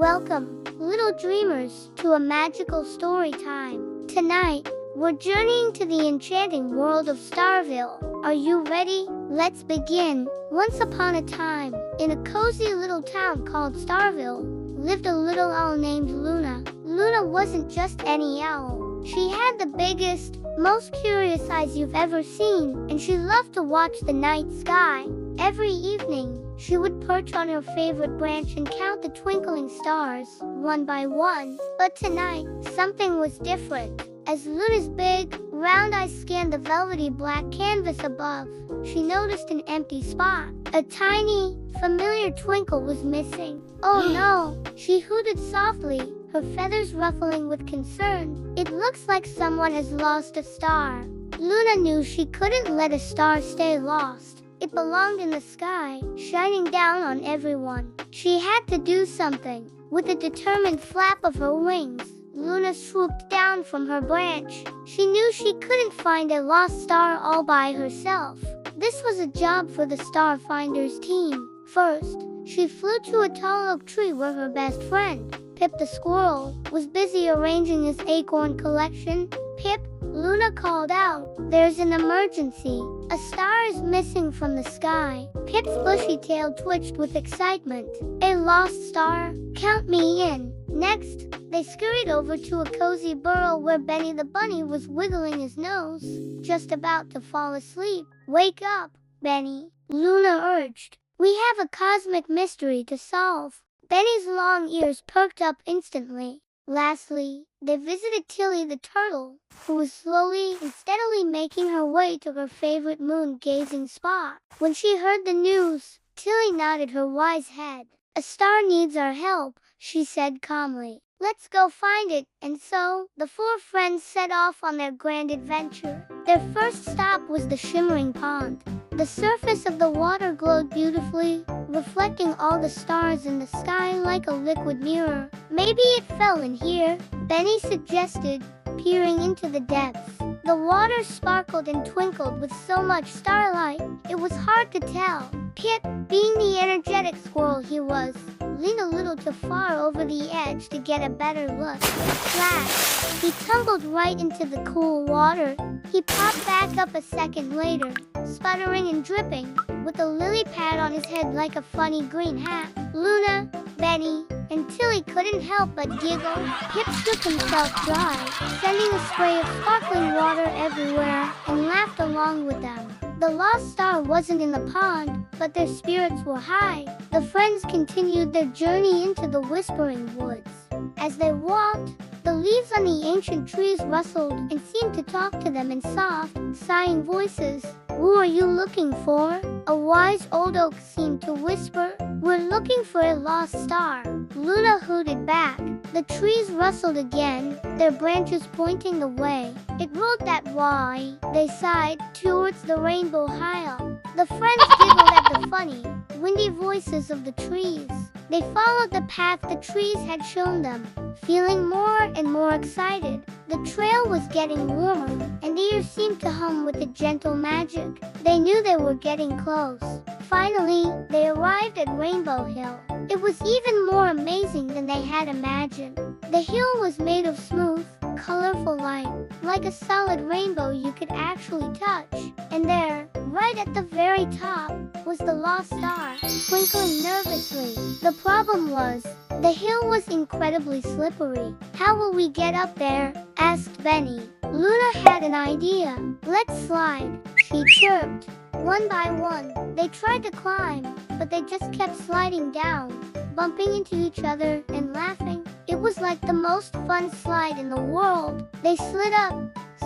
Welcome, little dreamers, to a magical story time. Tonight, we're journeying to the enchanting world of Starville. Are you ready? Let's begin. Once upon a time, in a cozy little town called Starville, lived a little owl named Luna. Luna wasn't just any owl. She had the biggest, most curious eyes you've ever seen, and she loved to watch the night sky. Every evening, she would perch on her favorite branch and count the twinkling stars, one by one. But tonight, something was different. As Luna's big, round eyes scanned the velvety black canvas above, she noticed an empty spot. A tiny, familiar twinkle was missing. Oh no! She hooted softly, her feathers ruffling with concern. It looks like someone has lost a star. Luna knew she couldn't let a star stay lost. It belonged in the sky, shining down on everyone. She had to do something. With a determined flap of her wings, Luna swooped down from her branch. She knew she couldn't find a lost star all by herself. This was a job for the Star Finders team. First, she flew to a tall oak tree where her best friend, Pip the squirrel, was busy arranging his acorn collection. "Pip," Luna called out, "there's an emergency. A star is missing from the sky." Pip's bushy tail twitched with excitement. "A lost star? Count me in." Next, they scurried over to a cozy burrow where Benny the bunny was wiggling his nose, just about to fall asleep. "Wake up, Benny," Luna urged. "We have a cosmic mystery to solve." Benny's long ears perked up instantly. Lastly, they visited Tilly the turtle, who was slowly and steadily making her way to her favorite moon-gazing spot. When she heard the news, Tilly nodded her wise head. "A star needs our help," she said calmly. "Let's go find it." And so, the four friends set off on their grand adventure. Their first stop was the shimmering pond. The surface of the water glowed beautifully, reflecting all the stars in the sky like a liquid mirror. "Maybe it fell in here," Benny suggested, peering into the depths. The water sparkled and twinkled with so much starlight, it was hard to tell. Pip, being the energetic squirrel he was, leaned a little too far over the edge to get a better look. Splash! He tumbled right into the cool water. He popped back up a second later, sputtering and dripping, with a lily pad on his head like a funny green hat. Luna, Benny, and Tilly couldn't help but giggle. Pip shook himself dry, sending a spray of sparkling water everywhere, and laughed along with them. The lost star wasn't in the pond, but their spirits were high. The friends continued their journey into the Whispering Woods. As they walked, the leaves on the ancient trees rustled and seemed to talk to them in soft, sighing voices. "Who are you looking for?" a wise old oak seemed to whisper. "We're looking for a lost star," Luna hooted back. The trees rustled again, their branches pointing the way. "It rolled that way," they sighed, "towards the rainbow isle." The friends giggled at the funny, windy voices of the trees. They followed the path the trees had shown them, feeling more and more excited. The trail was getting warmer, and the air seemed to hum with a gentle magic. They knew they were getting close. Finally, they arrived at Rainbow Hill. It was even more amazing than they had imagined. The hill was made of smooth, colorful light, like a solid rainbow you could actually touch. And there, right at the very top, was the lost star, twinkling nervously. The problem was, the hill was incredibly slippery. "How will we get up there?" asked Benny. Luna had an idea. "Let's slide," she chirped. One by one, they tried to climb, but they just kept sliding down, bumping into each other and laughing. It was like the most fun slide in the world. They slid up,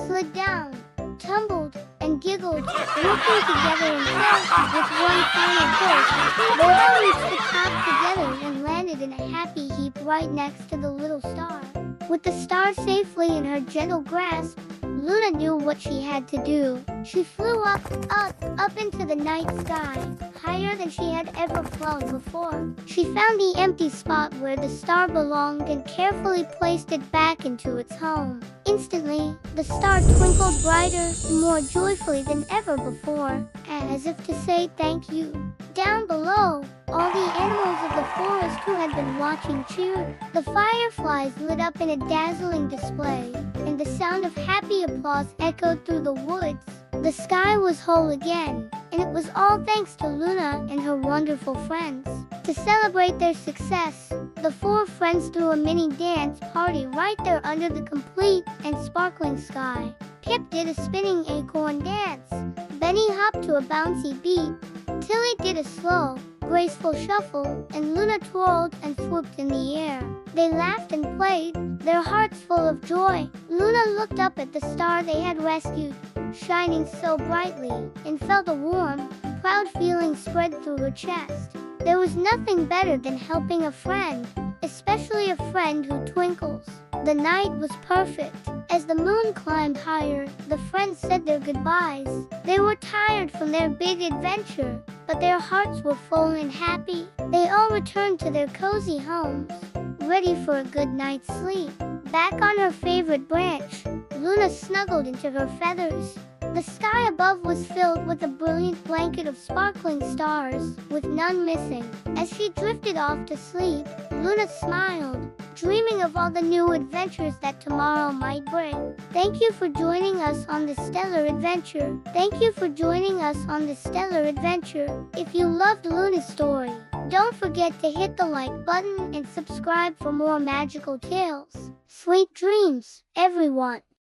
slid down, tumbled, and giggled, working together in pairs with one final push. They all reached the top together and landed in a happy heap right next to the little star. With the star safely in her gentle grasp, Luna knew what she had to do. She flew up into the night sky, higher than she had ever flown before. She found the empty spot where the star belonged and carefully placed it back into its home. Instantly, the star twinkled brighter and more joyfully than ever before, as if to say thank you. Down below, all the animals of the forest who had been watching cheered. The fireflies lit up in a dazzling display, and the sound of happy applause echoed through the woods. The sky was whole again, and it was all thanks to Luna and her wonderful friends. To celebrate their success, the four friends threw a mini dance party right there under the complete and sparkling sky. Pip did a spinning acorn dance. Benny hopped to a bouncy beat. Tilly did a slow, graceful shuffle, and Luna twirled and swooped in the air. They laughed and played, their hearts full of joy. Luna looked up at the star they had rescued, shining so brightly, and felt a warm, proud feeling spread through her chest. There was nothing better than helping a friend, especially a friend who twinkles. The night was perfect. As the moon climbed higher, the friends said their goodbyes. They were tired from their big adventure, but their hearts were full and happy. They all returned to their cozy homes, ready for a good night's sleep. Back on her favorite branch, Luna snuggled into her feathers. The sky above was filled with a brilliant blanket of sparkling stars, with none missing. As she drifted off to sleep, Luna smiled, dreaming of all the new adventures that tomorrow might bring. Thank you for joining us on this stellar adventure. Thank you for joining us on this stellar adventure. If you loved Luna's story, don't forget to hit the like button and subscribe for more magical tales. Sweet dreams, everyone.